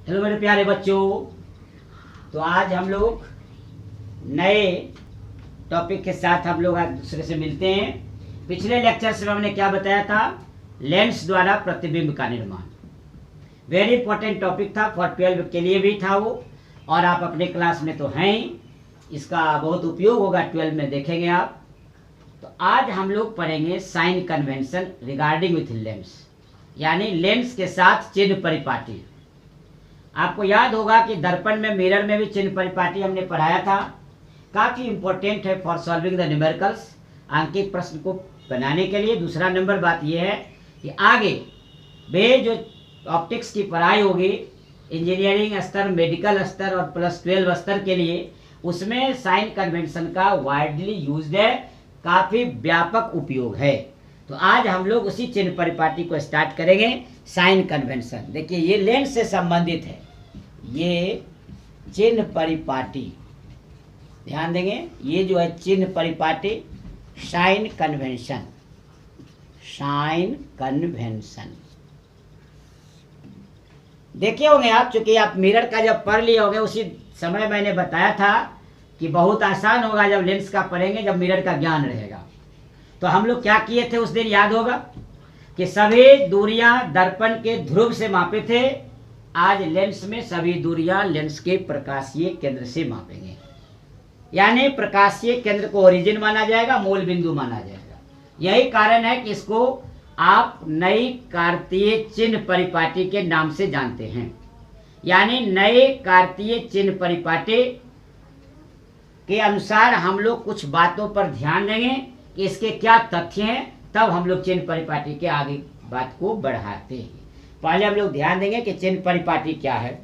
Hello मेरे प्यारे बच्चों। तो आज हम लोग नए टॉपिक के साथ हम लोग आज दूसरे से मिलते हैं। पिछले लेक्चर्स में हमने क्या बताया था? लेंस द्वारा प्रतिबिंब का निर्माण। वेरी इंपॉर्टेंट टॉपिक था, फॉर 12 के लिए भी था वो, और आप अपने क्लास में तो हैं ही, इसका बहुत उपयोग होगा 12 में, देखेंगे आप। तो आज हम लोग पढ़ेंगे sign convention regarding with lens, यानी लेंस के साथ चिन्ह परिपाटी। आपको याद होगा कि दर्पण में, मिरर में भी चिन्ह परिपाटी हमने पढ़ाया था। काफ़ी इंपॉर्टेंट है फॉर सॉल्विंग द न्यूमेरिकल्स, अंकित प्रश्न को बनाने के लिए। दूसरा नंबर बात यह है कि आगे वे जो ऑप्टिक्स की पढ़ाई होगी इंजीनियरिंग स्तर, मेडिकल स्तर और +12 स्तर के लिए, उसमें साइन कन्वेंशन का वाइडली यूज्ड है, काफ़ी व्यापक उपयोग है। तो आज हम लोग उसी चिन्ह परिपाटी को स्टार्ट करेंगे। साइन कन्वेंशन, देखिए ये लेंस से संबंधित है, ये चिन्ह परिपाटी, ध्यान देंगे, ये जो है चिन्ह परिपाटी, साइन कन्वेंशन। साइन कन्वेंशन देखे होंगे आप, चूंकि आप मिरर का जब पढ़ लिए होंगे, उसी समय मैंने बताया था कि बहुत आसान होगा जब लेंस का पढ़ेंगे, जब मिरर का ज्ञान रहेगा। तो हम लोग क्या किए थे उस दिन, याद होगा कि सभी दूरियां दर्पण के ध्रुव से मापे थे। आज लेंस में सभी दूरियां लेंस के प्रकाशीय केंद्र से मापेंगे, यानी प्रकाशीय केंद्र को ओरिजिन माना जाएगा, मूल बिंदु माना जाएगा। यही कारण है कि इसको आप नई कार्तीय चिन्ह परिपाटी के नाम से जानते हैं। यानी नए कार्तीय चिन्ह परिपाटी के अनुसार हम लोग कुछ बातों पर ध्यान देंगे कि इसके क्या तथ्य हैं, तब हम लोग चिन्ह परिपाटी के आगे बात को बढ़ाते हैं। पहले हम लोग ध्यान देंगे कि चिन्ह परिपाटी क्या है।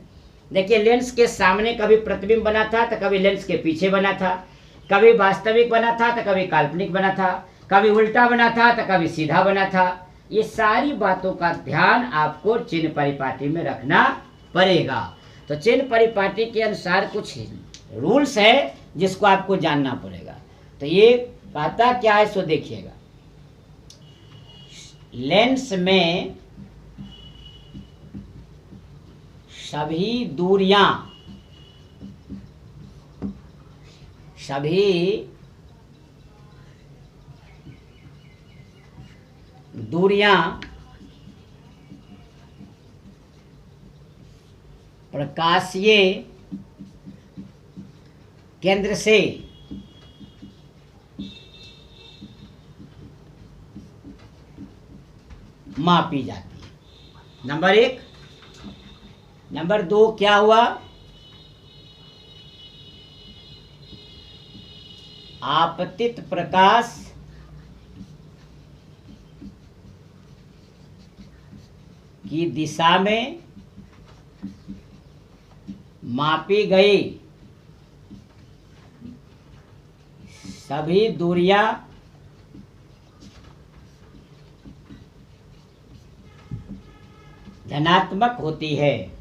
देखिए, लेंस के सामने कभी प्रतिबिंब बना था तो कभी लेंस के पीछे बना था, कभी वास्तविक बना था तो कभी काल्पनिक बना था, कभी उल्टा बना था तो कभी सीधा बना था। ये सारी बातों का ध्यान आपको चिन्ह परिपाटी में रखना पड़ेगा। तो चिन्ह परिपाटी के अनुसार कुछ रूल्स है जिसको आपको जानना पड़ेगा। तो ये कहता क्या है सो देखिएगा। लेंस में सभी दूरियां प्रकाशीय केंद्र से मापी जाती है। नंबर 1। नंबर 2 क्या हुआ? आपतित प्रकाश की दिशा में मापी गई सभी दूरियां धनात्मक होती है,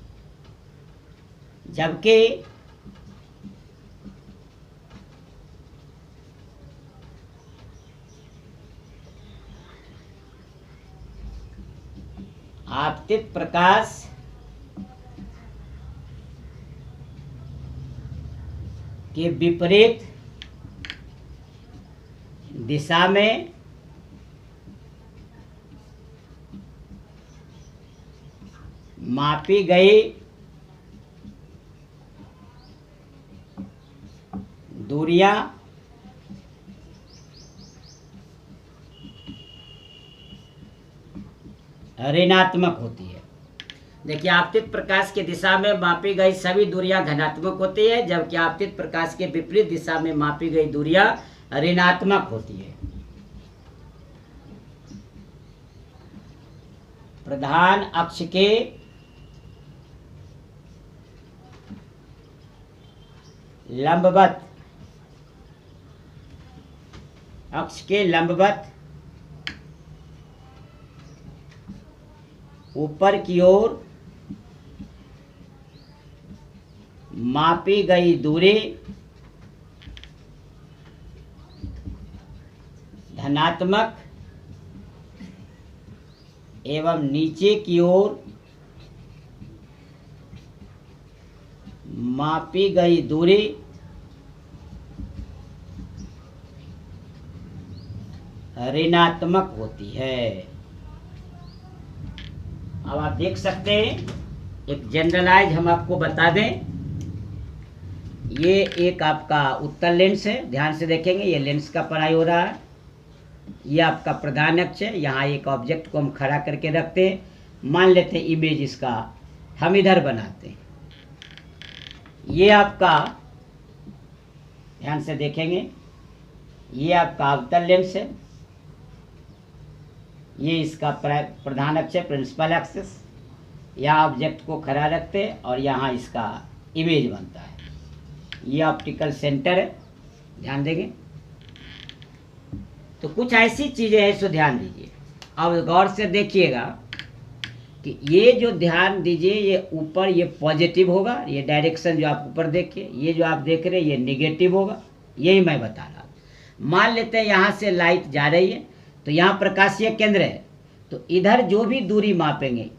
जबकि आपतित प्रकाश के विपरीत दिशा में मापी गई दूरियां ऋणात्मक होती है। देखिए, आपतित प्रकाश की दिशा में मापी गई सभी दूरियां धनात्मक होती है, जबकि आपतित प्रकाश के विपरीत दिशा में मापी गई दूरियां ऋणात्मक होती है। प्रधान अक्ष के लंबवत ऊपर की ओर मापी गई दूरी धनात्मक एवं नीचे की ओर मापी गई दूरी ऋणात्मक होती है। अब आप देख सकते हैं, एक जनरलाइज हम आपको बता दें, ये एक आपका उत्तल लेंस है, ध्यान से देखेंगे, ये लेंस का पढ़ाई हो रहा है। ये आपका प्रधान अक्ष है, यहाँ एक ऑब्जेक्ट को हम खड़ा करके रखते हैं, मान लेते हैं इमेज इसका हम इधर बनाते हैं। ये आपका ध्यान से देखेंगे, ये आपका अवतल लेंस है, ये इसका प्रधान अक्ष है, प्रिंसिपल एक्सिस। यहाँ ऑब्जेक्ट को खड़ा रखते हैं और यहाँ इसका इमेज बनता है। ये ऑप्टिकल सेंटर है, ध्यान देंगे। तो कुछ ऐसी चीजें हैं, सो ध्यान दीजिए। अब गौर से देखिएगा कि ये जो ध्यान दीजिए, ये ऊपर ये पॉजिटिव होगा, ये डायरेक्शन जो आप ऊपर देखिए, ये जो आप देख रहे हैं ये निगेटिव होगा, यही मैं बता रहा हूँ। मान लेते हैं यहाँ से लाइट जा रही है, तो यहाँ प्रकाशीय केंद्र है, तो इधर जो भी दूरी मापेंगे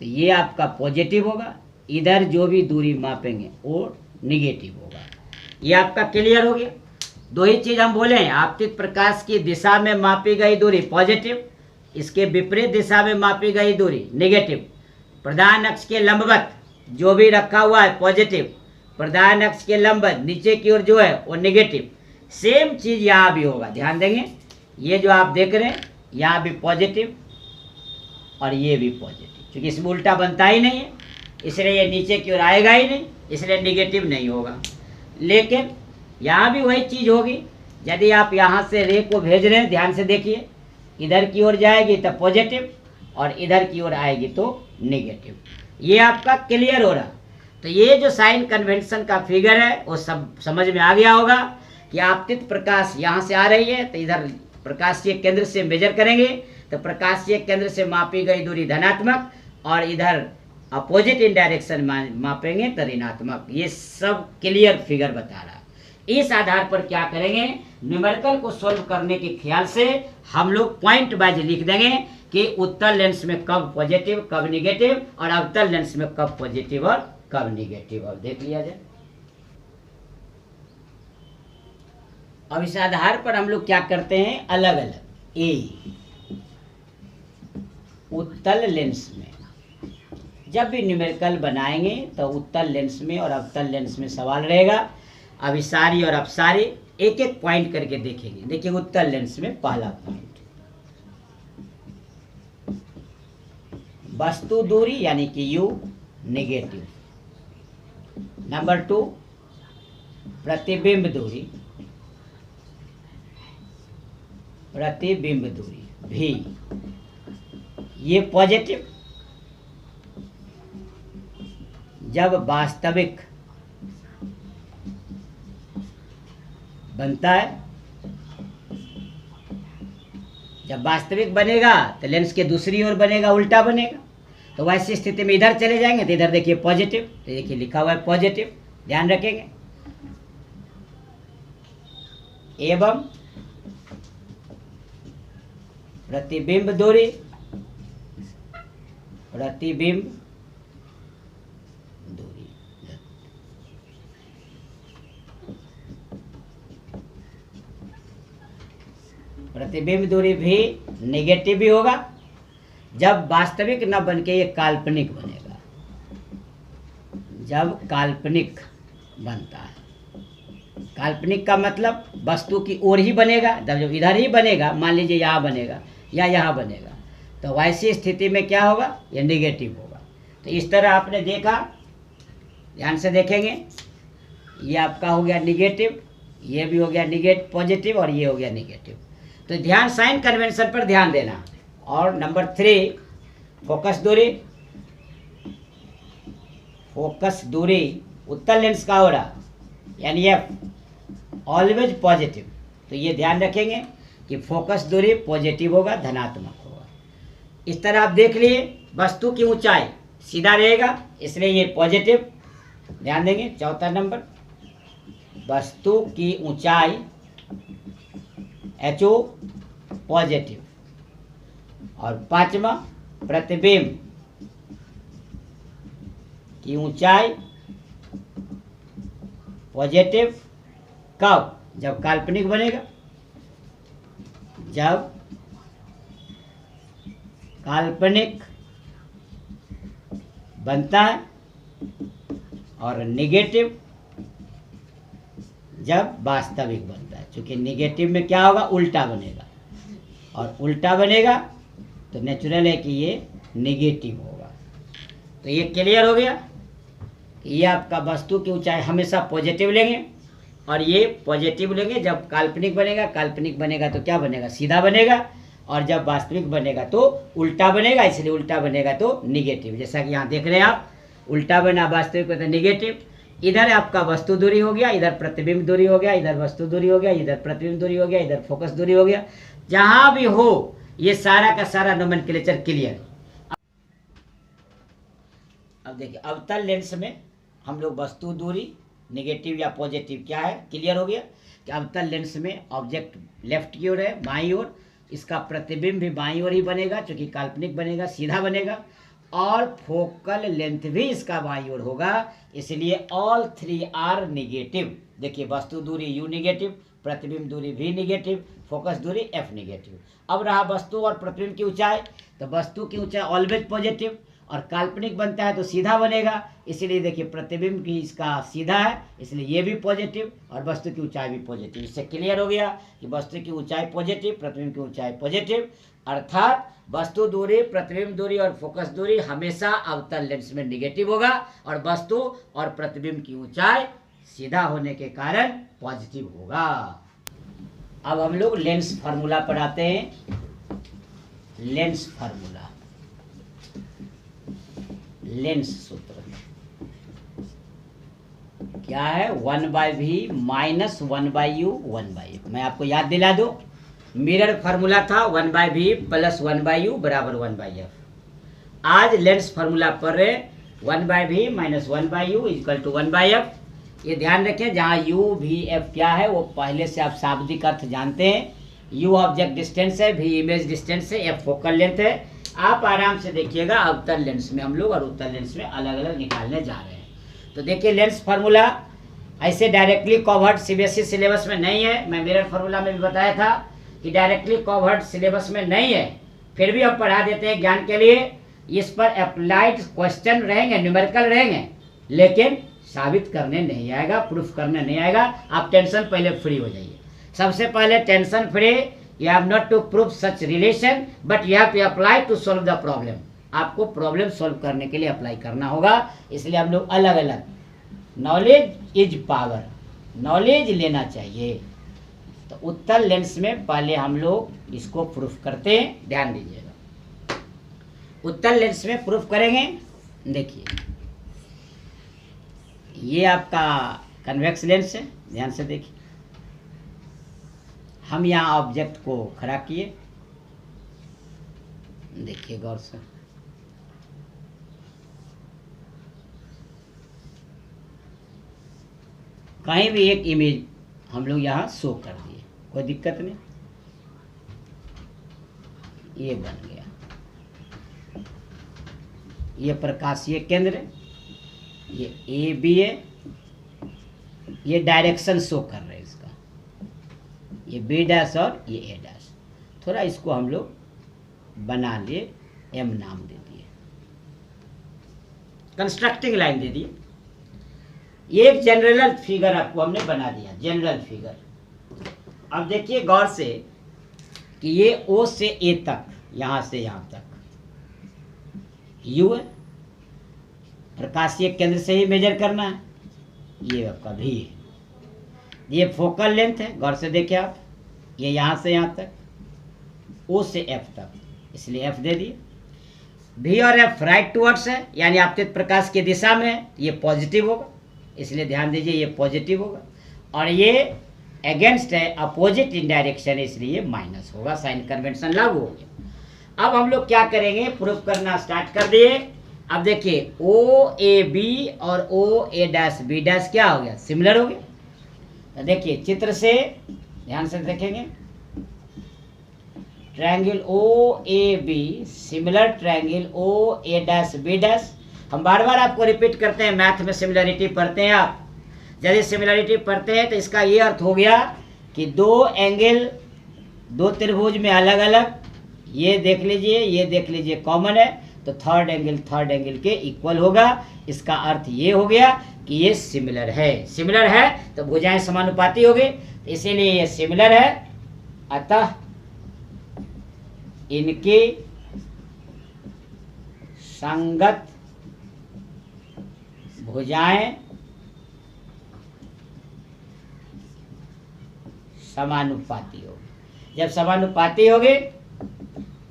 तो ये आपका पॉजिटिव होगा, इधर जो भी दूरी मापेंगे वो निगेटिव होगा। ये आपका क्लियर हो गया। दो ही चीज हम बोले हैं, आपतित प्रकाश की दिशा में मापी गई दूरी पॉजिटिव, इसके विपरीत दिशा में मापी गई दूरी नेगेटिव। प्रधान अक्ष के लंबवत जो भी रखा हुआ है पॉजिटिव, प्रधान अक्ष के लंबवत नीचे की ओर जो है वो नेगेटिव। सेम चीज यहाँ भी होगा, ध्यान देंगे। ये जो आप देख रहे हैं यहाँ भी पॉजिटिव और ये भी पॉजिटिव, क्योंकि इसमें उल्टा बनता ही नहीं है, इसलिए ये नीचे की ओर आएगा ही नहीं, इसलिए निगेटिव नहीं होगा। लेकिन यहाँ भी वही चीज होगी, यदि आप यहाँ से रे को भेज रहे हैं, ध्यान से देखिए, इधर की ओर जाएगी तो पॉजिटिव और इधर की ओर आएगी तो नेगेटिव। ये आपका क्लियर हो रहा। तो ये जो साइन कन्वेंशन का फिगर है वो सब समझ में आ गया होगा कि आपतित प्रकाश यहाँ से आ रही है, तो इधर प्रकाशीय केंद्र से मेजर करेंगे तो प्रकाशीय केंद्र से मापी गई दूरी धनात्मक और इधर अपोजिट इन डायरेक्शन मापेंगे तो ऋणात्मक। ये सब क्लियर फिगर बता रहा है। इस आधार पर क्या करेंगे, न्यूमेरिकल को सोल्व करने के ख्याल से हम लोग पॉइंट वाइज लिख देंगे कि उत्तल लेंस में कब पॉजिटिव कब निगेटिव और अवतल लेंस में कब पॉजिटिव और कब निगेटिव। अब देख लिया जाए। अब इस आधार पर हम लोग क्या करते हैं, अलग अलग उत्तल लेंस में जब भी न्यूमेरिकल बनाएंगे तो उत्तल लेंस में और अवतल लेंस में सवाल रहेगा। अभिसारी और अपसारी एक एक पॉइंट करके देखेंगे। देखिए उत्तल लेंस में पहला पॉइंट वस्तु दूरी यानी कि U नेगेटिव। नंबर 2 प्रतिबिंब दूरी, प्रतिबिंब दूरी V ये पॉजिटिव। जब वास्तविक बनता है, जब वास्तविक बनेगा तो लेंस के दूसरी ओर बनेगा, उल्टा बनेगा। तो वैसी स्थिति में इधर चले जाएंगे तो इधर देखिए पॉजिटिव, तो देखिए लिखा हुआ है पॉजिटिव, ध्यान रखेंगे। एवं प्रतिबिंब दूरी, प्रतिबिंब दूरी प्रतिबिंब दूरी भी नेगेटिव भी होगा जब वास्तविक न बन के ये काल्पनिक बनेगा। जब काल्पनिक बनता है, काल्पनिक का मतलब वस्तु की ओर ही बनेगा, जब इधर ही बनेगा, मान लीजिए यहाँ बनेगा या यहाँ बनेगा, तो वैसी स्थिति में क्या होगा, ये नेगेटिव होगा। तो इस तरह आपने देखा, ध्यान से देखेंगे, ये आपका हो गया निगेटिव, ये भी हो गया निगेटिव पॉजिटिव और ये हो गया निगेटिव। तो ध्यान साइन कन्वेंशन पर ध्यान देना। और नंबर 3 फोकस दूरी, फोकस दूरी उत्तल लेंस का हो रहा यानी F ऑलवेज पॉजिटिव। तो ये ध्यान रखेंगे कि फोकस दूरी पॉजिटिव होगा, धनात्मक होगा। इस तरह आप देख लिए, वस्तु की ऊंचाई सीधा रहेगा इसलिए ये पॉजिटिव, ध्यान देंगे। चौथा नंबर वस्तु की ऊंचाई HO पॉजिटिव। और पांचवा प्रतिबिंब की ऊंचाई पॉजिटिव कब? जब काल्पनिक बनेगा, जब काल्पनिक बनता है, और नेगेटिव जब वास्तविक बनता है। क्योंकि नेगेटिव में क्या होगा? उल्टा बनेगा, और उल्टा बनेगा तो नेचुरल है कि ये नेगेटिव होगा। तो ये क्लियर हो गया कि ये आपका वस्तु की ऊंचाई हमेशा पॉजिटिव लेंगे, और ये पॉजिटिव लेंगे जब काल्पनिक बनेगा। काल्पनिक बनेगा तो क्या बनेगा? सीधा बनेगा, और जब वास्तविक बनेगा तो उल्टा बनेगा, इसलिए उल्टा बनेगा तो निगेटिव। जैसा कि यहाँ देख रहे हैं आप, उल्टा बना वास्तविक तो निगेटिव। इधर आपका वस्तु दूरी हो गया, इधर प्रतिबिंब दूरी हो गया, इधर वस्तु दूरी हो गया, इधर प्रतिबिंब दूरी हो गया, इधर फोकस दूरी हो गया। जहां भी हो ये सारा का सारा नोमेनक्लेचर क्लियर। अब देखिए, अवतल लेंस में हम लोग वस्तु दूरी नेगेटिव या पॉजिटिव क्या है क्लियर हो गया कि अवतल लेंस में ऑब्जेक्ट लेफ्ट की ओर है, बाईं ओर, इसका प्रतिबिंब भी बाईं ओर ही बनेगा, क्योंकि काल्पनिक बनेगा, सीधा बनेगा, और फोकल लेंथ भी इसका बाईं ओर होगा, इसलिए ऑल थ्री आर निगेटिव। देखिए, वस्तु दूरी यू निगेटिव, प्रतिबिंब दूरी भी निगेटिव, फोकस दूरी एफ निगेटिव। अब रहा वस्तु और प्रतिबिंब की ऊंचाई, तो वस्तु की ऊंचाई ऑलवेज पॉजिटिव, और काल्पनिक बनता है तो सीधा बनेगा, इसलिए देखिए प्रतिबिंब की इसका सीधा है, इसलिए ये भी पॉजिटिव, और वस्तु की ऊंचाई भी पॉजिटिव। इससे क्लियर हो गया कि वस्तु की ऊंचाई पॉजिटिव, प्रतिबिंब की ऊंचाई पॉजिटिव, अर्थात वस्तु दूरी, प्रतिबिंब दूरी और फोकस दूरी हमेशा अवतल लेंस में निगेटिव होगा, और वस्तु और प्रतिबिंब की ऊंचाई सीधा होने के कारण पॉजिटिव होगा। अब हम लोग लेंस फार्मूला पढ़ाते हैं। लेंस फार्मूला, लेंस सूत्र क्या है? 1/v minus 1/u 1/f। मैं आपको याद दिला दूं, मिरर फार्मूला था 1/v प्लस 1/u बराबर 1/f। आज लेंस फार्मूला पढ़ रहे 1/v minus 1/u equal to 1/f। ये ध्यान रखें, जहाँ u v f क्या है वो पहले से आप शाब्दिक अर्थ जानते हैं। u ऑब्जेक्ट डिस्टेंस है, v इमेज डिस्टेंस है, f फोकल लेंथ है। आप आराम से देखिएगा, अवतल लेंस में हम लोग और उत्तल लेंस में अलग अलग निकालने जा रहे हैं। तो देखिए, लेंस फार्मूला ऐसे डायरेक्टली कवर्ड सीबीएसई सिलेबस में नहीं है। मैं मिरर फार्मूला में भी बताया था कि डायरेक्टली कवर्ड सिलेबस में नहीं है, फिर भी हम पढ़ा देते हैं ज्ञान के लिए। इस पर अप्लाइड क्वेश्चन रहेंगे, न्यूमेरिकल रहेंगे, लेकिन साबित करने नहीं आएगा, प्रूफ करने नहीं आएगा। आप टेंशन पहले फ्री हो जाइए। सबसे पहले tension free, you have not to prove such relation, but you have to apply to solve the problem. आपको प्रॉब्लम सॉल्व करने के लिए अप्लाई करना होगा, इसलिए हम लोग अलग अलग, नॉलेज इज पावर, नॉलेज लेना चाहिए। तो उत्तल लेंस में पहले हम लोग इसको प्रूफ करते हैं, ध्यान दीजिएगा। उत्तल लेंस में प्रूफ करेंगे। देखिए, ये आपका कन्वेक्स लेंस है, ध्यान से देखिए। हम यहाँ ऑब्जेक्ट को खड़ा किए, देखिए गौर से, कहीं भी एक इमेज हम लोग यहाँ शो कर दिए, कोई दिक्कत नहीं, ये बन गया। ये प्रकाशीय केंद्र, ये ए बी है, ये डायरेक्शन शो कर रहे हैं इसका, ये बी डैश और ये ए डैश। थोड़ा इसको हम लोग बना लिए, एम नाम दे दिए, कंस्ट्रक्टिंग लाइन दे दिए। एक जनरल फिगर आपको हमने बना दिया, जनरल फिगर। अब देखिए गौर से कि ये ओ से ए तक, यहां से यहां तक यू है, प्रकाशीय केंद्र से ही मेजर करना है। ये आपका भी है, ये फोकल लेंथ है, गौर से देखिए आप, ये यहां से यहां तक, ओ से एफ तक, इसलिए एफ दे दिए। भी और एफ राइट टुवर्ड्स है, यानी आपतित प्रकाश की दिशा में है, ये पॉजिटिव होगा, इसलिए ध्यान दीजिए ये पॉजिटिव होगा। और ये अगेंस्ट है, अपोजिट इन डायरेक्शन, इसलिए माइनस होगा, साइन कन्वेंशन लागू हो गया। अब हम लोग क्या करेंगे, प्रूफ करना स्टार्ट कर दिए। अब देखिए ओ ए बी और ओ ए डैश बी डैश क्या हो गया, सिमिलर हो गया। तो देखिए चित्र से ध्यान से देखेंगे, triangle O A B similar triangle O A dash B dash. हम बार बार आपको रिपीट करते हैं, मैथ में सिमिलरिटी पढ़ते हैं आप, यदि सिमिलरिटी पढ़ते हैं तो इसका ये अर्थ हो गया कि दो एंगल, दो त्रिभुज में अलग अलग, ये देख लीजिए कॉमन है, तो थर्ड एंगल के इक्वल होगा। इसका अर्थ ये हो गया कि ये सिमिलर है तो भुजाएं समानुपाती होगी, इसीलिए ये सिमिलर है, अतः इनकी संगत भुजाएं समानुपाती होगी। जब समानुपाती होगी,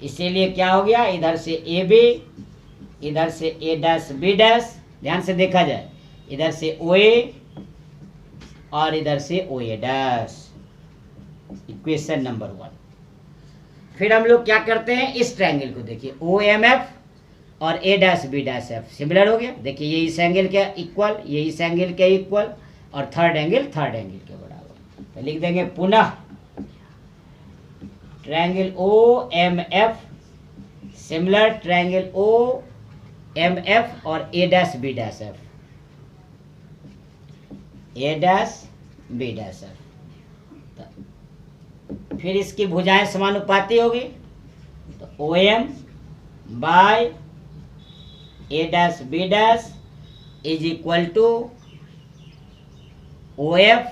इसीलिए क्या हो गया, इधर से ए बी, इधर से ए डैश बी डैश, ध्यान से देखा जाए, इधर से ओ ए और इधर से ओ ए डैश, इक्वेशन नंबर 1। फिर हम लोग क्या करते हैं, इस ट्रायंगल को देखिए, ओ एम एफ और A dash B dash F similar हो गया। देखिए ये इस एंगल के इक्वल, ये इस एंगल के इक्वल, और थर्ड एंगल के बराबर। तो लिख देंगे पुनः triangle O M F similar triangle O M F और A dash B dash F, A dash B dash F. फिर इसकी भुजाएं समानुपाती होगी, तो O M by A dash B dash is equal to O F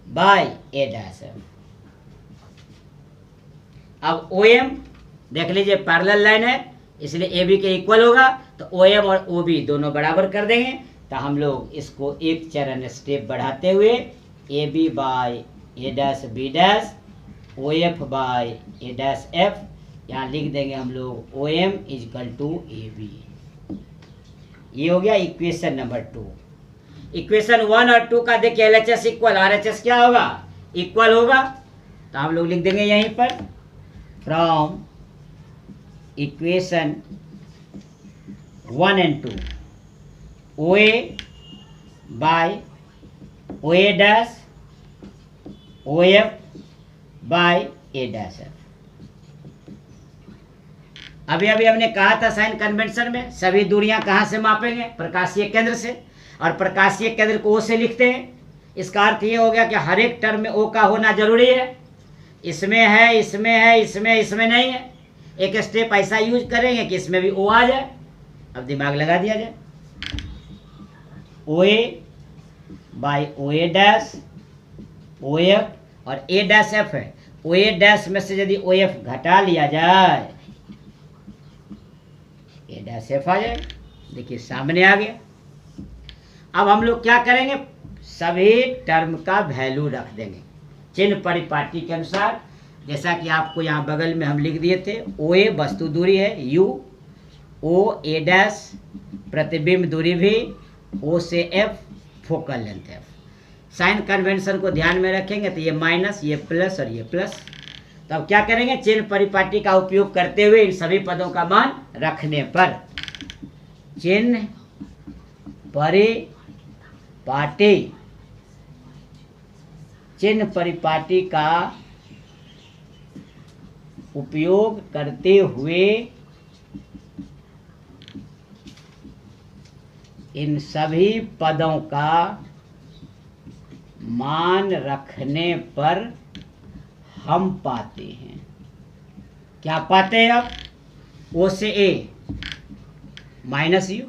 by A dash F. अब O M देख लीजिए पैरेलल लाइन है, इसलिए ए बी के इक्वल होगा, तो ओ एम और ओ बी दोनों बराबर कर देंगे। तो हम लोग इसको एक चरण स्टेप बढ़ाते हुए A B by A dash B dash, O F by A dash F, यहाँ लिख देंगे हम लोग O M is equal to A B. ये हो गया इक्वेशन नंबर 2। इक्वेशन 1 और 2 का देखिए L H S equal R H S क्या होगा, इक्वल होगा, तो हम लोग लिख देंगे यहीं पर from equation 1 and 2 O A by O A dash O F by A dash F. अभी हमने कहा था साइन कन्वेंशन में सभी दूरियां कहाँ से मापेंगे, प्रकाशीय केंद्र से, और प्रकाशीय केंद्र को ओ से लिखते हैं। इसका अर्थ ये हो गया कि हर एक टर्म में ओ का होना जरूरी है, इसमें है, इसमें है, इसमें नहीं है। एक स्टेप ऐसा यूज करेंगे कि इसमें भी ओ आ जाए। अब दिमाग लगा दिया जाए, O A by O A dash O F और ए डैश एफ है, ओ ए डैश में से यदि ओ एफ घटा लिया जाए, ए डैश एफ आ जाए। देखिए सामने आ गया। अब हम लोग क्या करेंगे, सभी टर्म का वैल्यू रख देंगे चिन्ह परिपाटी के अनुसार, जैसा कि आपको यहाँ बगल में हम लिख दिए थे। ओ ए वस्तु दूरी है यू, ओ ए डैश प्रतिबिंब दूरी भी, ओ से F focal length F. Sign convention को ध्यान में रखेंगे तो ये माइनस, ये प्लस और ये प्लस। तो अब क्या करेंगे, चिन्ह परिपाटी का उपयोग करते हुए इन सभी पदों का मान रखने पर चिन्ह परिपाटी का उपयोग करते हुए इन सभी पदों का मान रखने पर हम पाते हैं, क्या पाते हैं अब, ओ से ए माइनस यू,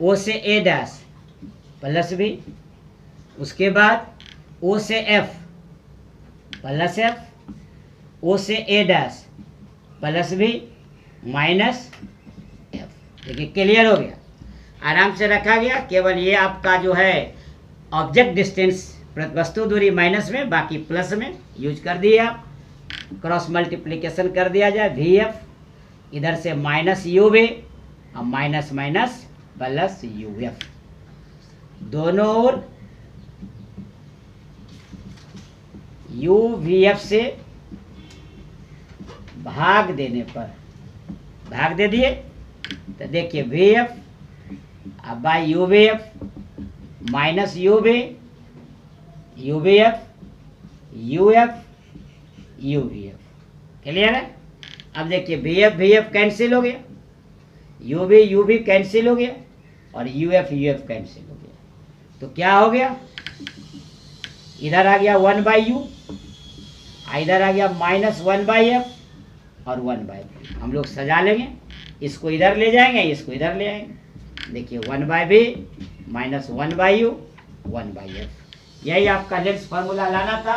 ओ से ए डैश प्लस बी, उसके बाद ओ से एफ प्लस एफ, ओ से A dash plus B minus F. देखिए क्लियर हो गया, आराम से रखा गया। केवल ये आपका जो है ऑब्जेक्ट डिस्टेंस वस्तु दूरी माइनस में, बाकी प्लस में यूज कर दिए आप। क्रॉस मल्टीप्लिकेशन कर दिया जाए, वी एफ इधर से माइनस यू वी और minus minus plus U F, दोनों ओर यू वी एफ से भाग देने पर, भाग दे दिए तो देखिए वी एफ अब by U V F minus you V F U V F. Clear है। अब देखिए वी एफ कैंसिल हो गया, यू वी कैंसिल हो गया, और यू एफ कैंसिल हो गया। तो क्या हो गया, इधर आ गया 1/u, इधर आ गया -1/f और 1/v। हम लोग सजा लेंगे, इसको इधर ले जाएंगे, इसको इधर ले आएंगे। देखिए 1/v -1/u 1/f। यही आपका लेंस फार्मूला लाना था,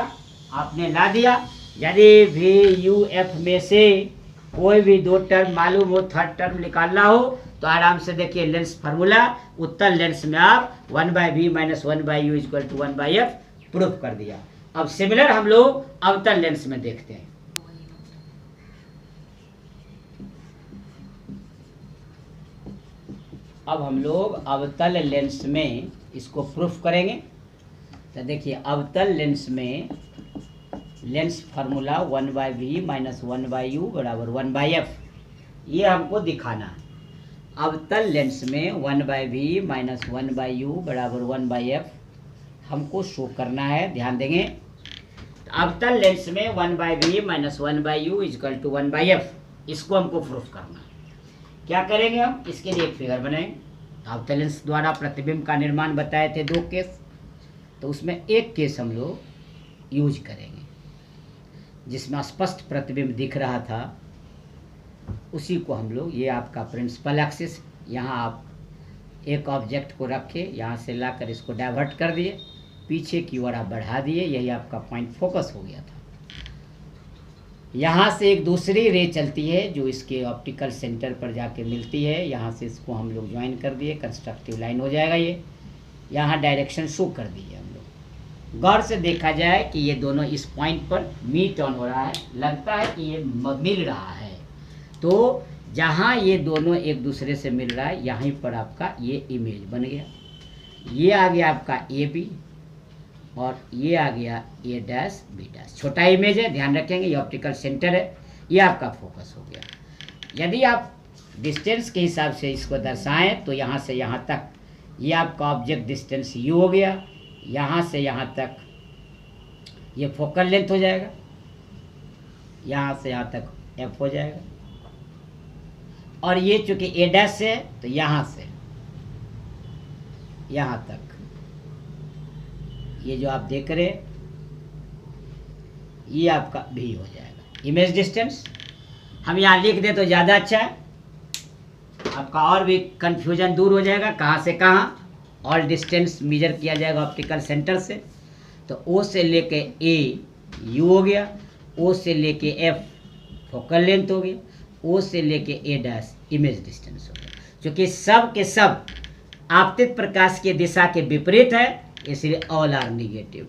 आपने ला दिया। यदि भी यू एफ में से कोई भी दो टर्म मालूम हो, थर्ड टर्म निकालना हो, तो आराम से देखिए लेंस फार्मूला, उत्तल लेंस में आप 1/v -1/u = 1/f प्रूफ कर दिया। अब सिमिलर हम लोग अवतल लेंस में देखते हैं। अब हम लोग अवतल लेंस में इसको प्रूफ करेंगे। तो देखिए अवतल लेंस में lens formula 1/v -1/u = 1/f, ये हमको दिखाना है। अवतल लेंस में 1/v -1/u = 1/f हमको शो करना है, ध्यान देंगे। अवतल लेंस में 1/v -1/u = 1/f, इसको हमको प्रूफ करना है। क्या करेंगे हम, इसके लिए एक फिगर बनाएंगे। अवतल लेंस द्वारा प्रतिबिंब का निर्माण बताए थे 2 केस, तो उसमें एक केस हम लोग यूज करेंगे जिसमें स्पष्ट प्रतिबिंब दिख रहा था, उसी को हम लोग, ये आपका प्रिंसिपल एक्सिस, यहाँ आप एक ऑब्जेक्ट को रखे, यहाँ से लाकर इसको डाइवर्ट कर दिए, पीछे की ओर आप बढ़ा दिए, यही आपका पॉइंट फोकस हो गया था। यहाँ से एक दूसरी रे चलती है जो इसके ऑप्टिकल सेंटर पर जाके मिलती है, यहाँ से इसको हम लोग ज्वाइन कर दिए, कंस्ट्रक्टिव लाइन हो जाएगा। ये यहाँ डायरेक्शन शो कर दिए हम लोग। गौर से देखा जाए कि ये दोनों इस पॉइंट पर मीट ऑन हो रहा है, लगता है कि ये मिल रहा है। तो जहाँ ये दोनों एक दूसरे से मिल रहा है, यहीं पर आपका ये इमेज बन गया। ये आ गया आपका ए बी और ये आ गया A' B'। छोटा इमेज है, ध्यान रखेंगे, ये ऑप्टिकल सेंटर है, ये आपका फोकस हो गया। यदि आप डिस्टेंस के हिसाब से इसको दर्शाएं तो यहाँ से यहाँ तक ये आपका ऑब्जेक्ट डिस्टेंस u हो गया, यहाँ से यहाँ तक ये फोकल लेंथ हो जाएगा, यहाँ से यहाँ तक f हो जाएगा। और ये चूंकि A' से है तो यहाँ से यहाँ तक ये जो आप देख रहे हैं ये आपका भी हो जाएगा इमेज डिस्टेंस। हम यहाँ लिख दें तो ज़्यादा अच्छा है, आपका और भी कंफ्यूजन दूर हो जाएगा। कहाँ से कहाँ और डिस्टेंस मेजर किया जाएगा ऑप्टिकल सेंटर से। तो O से लेके A U हो गया, O से लेके F फोकल लेंथ हो गया, O से लेके A' इमेज डिस्टेंस हो गया। क्योंकि सब के सब आपतित प्रकाश की दिशा के विपरीत है, इसलिए ऑल आर निगेटिव।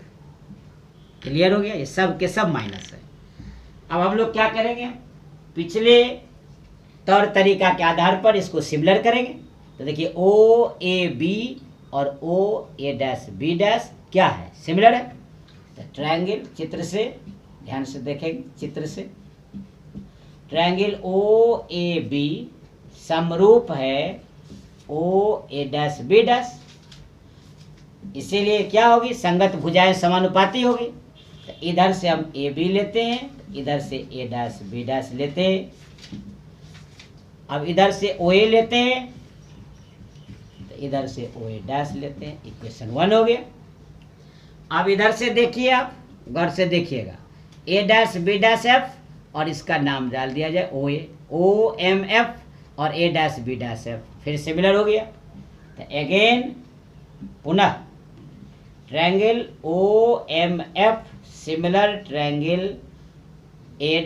क्लियर हो गया, ये सब के सब माइनस है। अब हम लोग क्या करेंगे, पिछले तौर तरीका के आधार पर इसको सिमिलर करेंगे। तो देखिए ओ ए बी और ओ A' B' क्या है, सिमिलर है। तो ट्रायंगल, चित्र से ध्यान से देखेंगे, चित्र से ट्रायंगल ओ ए बी समरूप है ओ A' B', इसीलिए क्या होगी, संगत भुजाएं समानुपाती होगी। तो इधर से हम ए बी लेते हैं, इधर से A' B' लेते हैं। अब इधर से ओ ए लेते हैं, तो इधर से ओ A' लेते हैं। इक्वेशन 1 हो गया। अब इधर से देखिए, आप गौर से देखिएगा, A' B' F और इसका नाम डाल दिया जाए O A, O M F और A' B' F, फिर सिमिलर हो गया। तो अगेन पुनः triangle O M F similar triangle A'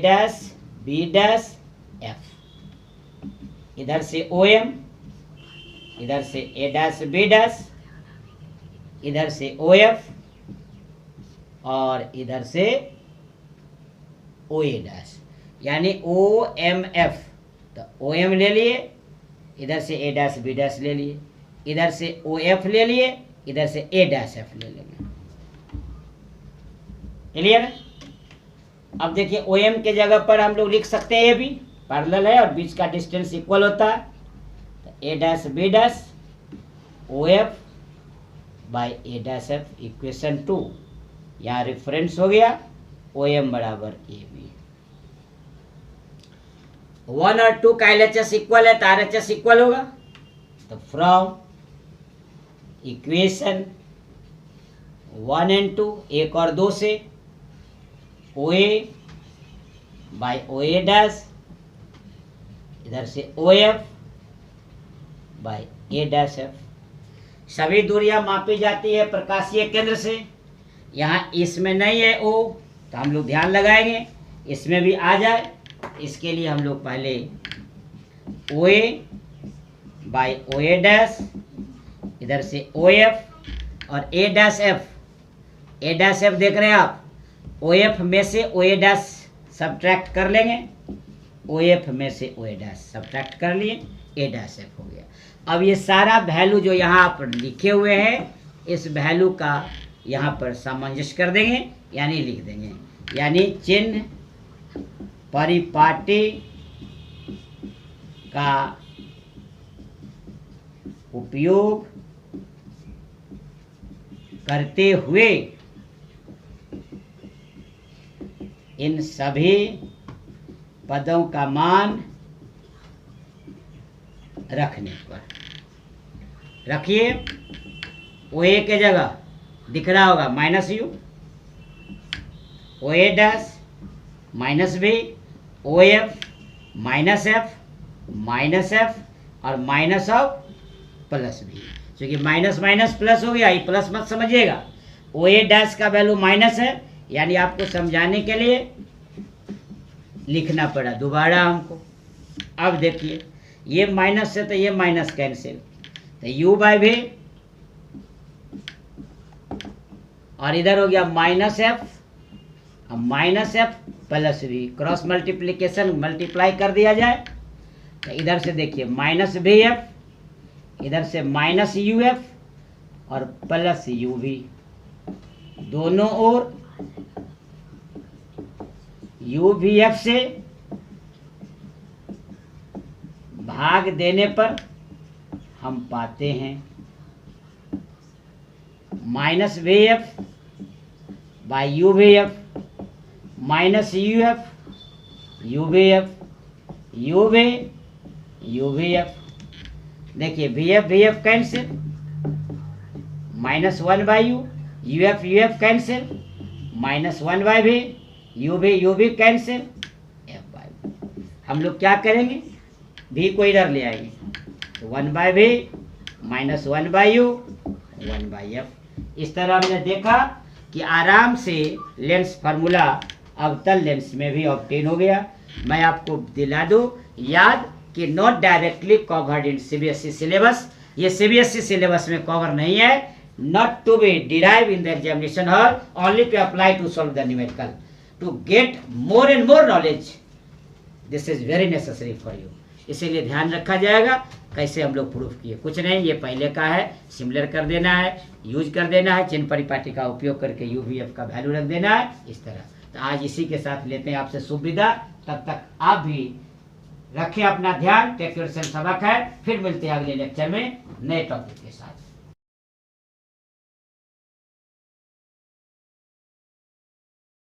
B' F। इधर से ओ एम, इधर से A' B', इधर से ओ एफ और इधर से ओ A', यानी ओ एम एफ। तो ओ एम ले लिए, इधर से A' B' ले लिए, इधर से ओ एफ ले लिए, इधर से A' F ले लेंगे। क्लियर है। अब देखिए ओ एम के जगह पर हम लोग लिख सकते हैं ए बी, पैरेलल है और बीच का डिस्टेंस इक्वल होता है। तो A' B' O F by A' F, equation 2। यहाँ रेफरेंस हो गया ओ एम बराबर ए बी। 1 और 2 का LHS इक्वल है तो RHS इक्वल होगा। तो फ्रॉम इक्वेशन 1 and 2, 1 और 2 से ओ A by O A dash, इधर से O F by A dash F. सभी दूरियां मापी जाती है प्रकाशीय केंद्र से। यहाँ इसमें नहीं है ओ, तो हम लोग ध्यान लगाएंगे इसमें भी आ जाए। इसके लिए हम लोग पहले ओ A by O A dash, इधर से ओ एफ और A dash F. A dash F देख रहे हैं आप, ओ एफ में से ओ ए डैश सब्ट्रैक्ट कर लेंगे, ओ एफ में से ओ ए डैश सब्ट्रैक्ट कर लिए, ए डैश एफ हो गया। अब ये सारा वैल्यू जो यहाँ पर लिखे हुए हैं, इस वैल्यू का यहाँ पर सामंजस्य कर देंगे, यानी लिख देंगे, यानी चिन्ह परिपाटी का उपयोग करते हुए इन सभी पदों का मान रखने पर, रखिए ओ ए के जगह दिख रहा होगा minus U, O A dash minus B, O F minus F और माइनस ऑफ प्लस बी। क्योंकि माइनस माइनस प्लस हो गया, ये प्लस मत समझिएगा। ओ ए डैश का वैल्यू माइनस है, यानी आपको समझाने के लिए लिखना पड़ा दोबारा हमको। अब देखिए ये माइनस से तो ये माइनस कैंसिल, तो यू बाई भी, और इधर हो गया minus F plus V, cross multiplication multiply कर दिया जाए तो इधर से देखिए माइनस वी एफ, इधर से माइनस यू एफ और प्लस यू वी, दोनों ओर यू वी एफ से भाग देने पर हम पाते हैं minus V F by U V F minus U F U V F U V F. देखिए V F cancel, minus 1 by U F cancel, minus 1 by V U V cancel, F by. हम लोग क्या करेंगे, भी को इधर ले आएंगे, तो 1 by v minus 1 by u 1 by f. इस तरह हमने देखा कि आराम से लेंस फार्मूला अवतल लेंस में भी ऑब्टेन हो गया। मैं आपको दिला दूं याद कि not directly covered in CBSE syllabus, ये सीबीएसई सिलेबस में कवर नहीं है, not to be derive in the examination hall, only to apply to solve the numerical, to get more and more knowledge, this is very necessary for you. इसीलिए ध्यान रखा जाएगा। कैसे हम लोग प्रूफ किए, कुछ नहीं, ये पहले का है, सिमिलर कर देना है, यूज कर देना है, चिन्ह परिपाटी का उपयोग करके यूवीएफ का वैल्यू रख देना है, इस तरह। तो आज इसी के साथ लेते हैं आपसे सुविधा, तब तक आप भी रखें अपना ध्यान। टेक योरसेल्फ सबक है, फिर मिलते हैं अगले लेक्चर में नए टॉपिक के साथ।